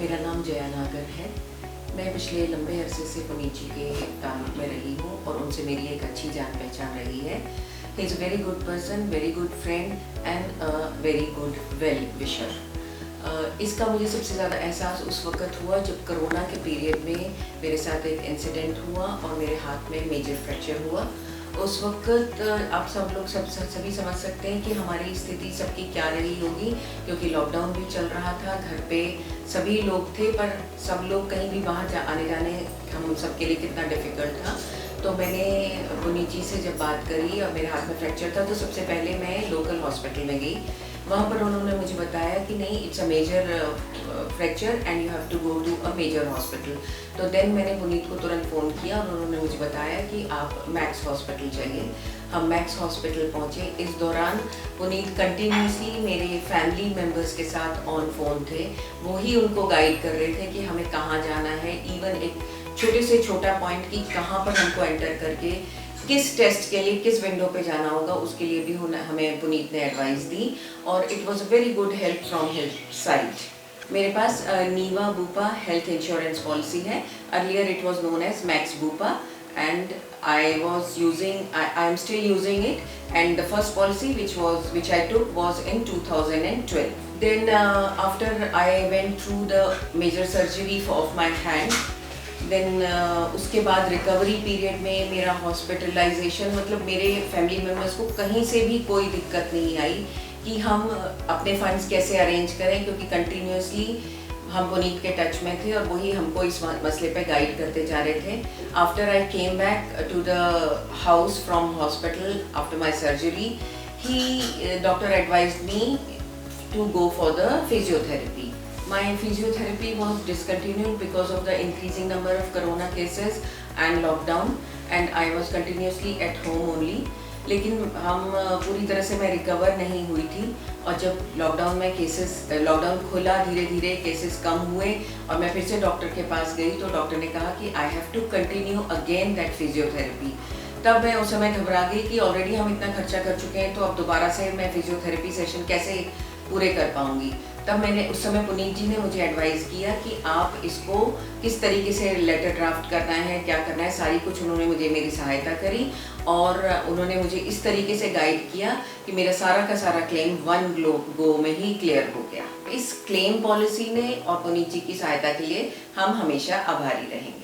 मेरा नाम जया नागर है। मैं पिछले लंबे अरसे से पुनीत जी के ताल्लुक में रही हूँ और उनसे मेरी एक अच्छी जान पहचान रही है। He is a very good person, very good friend and very good well wisher. इसका मुझे सबसे ज़्यादा एहसास उस वक़्त हुआ जब कोरोना के पीरियड में मेरे साथ एक इंसिडेंट हुआ और मेरे हाथ में मेजर फ्रैक्चर हुआ। उस वक़्त आप सब लोग सभी समझ सकते हैं कि हमारी स्थिति सबकी क्या रही होगी, क्योंकि लॉकडाउन भी चल रहा था, घर पे सभी लोग थे, पर सब लोग कहीं भी बाहर आने जाने हम सबके लिए कितना डिफ़िकल्ट था। तो मैंने पुनीत जी से जब बात करी और मेरे हाथ में फ्रैक्चर था, तो सबसे पहले मैं लोकल हॉस्पिटल में गई। वहाँ पर उन्होंने मुझे बताया कि नहीं, it's a major fracture and you have to go to a major hospital. तो देन मैंने पुनीत को तुरंत फ़ोन किया और उन्होंने मुझे बताया कि आप मैक्स हॉस्पिटल जाइए। हम मैक्स हॉस्पिटल पहुँचे। इस दौरान पुनीत कंटिन्यूसली मेरे फैमिली मेम्बर्स के साथ ऑन फ़ोन थे। वो ही उनको गाइड कर रहे थे कि हमें कहाँ जाना है, इवन एक छोटे से छोटा पॉइंट की कहाँ पर हमको एंटर करके किस टेस्ट के लिए किस विंडो पे जाना होगा, उसके लिए भी हमें पुनीत ने एडवाइस दी और it was a very good help from his side. मेरे पास Niva Bupa health insurance policy है। Earlier it was known as Max Bupa and I am still using it, and the first policy which I took was in 2012. Then after I went through the major surgery of my hand, then उसके बाद recovery period में मेरा hospitalisation, मतलब मेरे family members को कहीं से भी कोई दिक्कत नहीं आई कि हम अपने फंड्स कैसे अरेंज करें, क्योंकि कंटिन्यूसली हम पुनीत के टच में थे और वही हमको इस मसले पे गाइड करते जा रहे थे। After I came back to the house from hospital after my surgery, he doctor advised me to go for the physiotherapy. My physiotherapy was discontinued because of the increasing number of corona cases and lockdown, and I was continuously at home only. लेकिन हम पूरी तरह से मैं recover नहीं हुई थी और जब लॉकडाउन खुला, धीरे धीरे केसेस कम हुए और मैं फिर से डॉक्टर के पास गई, तो डॉक्टर ने कहा कि I have to continue again that physiotherapy. तब मैं उस समय घबरा गई कि ऑलरेडी हम इतना खर्चा कर चुके हैं, तो अब दोबारा से मैं फिजियोथेरेपी सेशन कैसे पूरे कर पाऊंगी। तब मैंने उस समय पुनीत जी ने मुझे एडवाइस किया कि आप इसको किस तरीके से लेटर ड्राफ्ट करना है, क्या करना है, सारी कुछ उन्होंने मुझे मेरी सहायता करी और उन्होंने मुझे इस तरीके से गाइड किया कि मेरा सारा का सारा क्लेम वन गो में ही क्लियर हो गया। इस क्लेम पॉलिसी ने और पुनीत जी की सहायता के लिए हम हमेशा आभारी रहेंगे।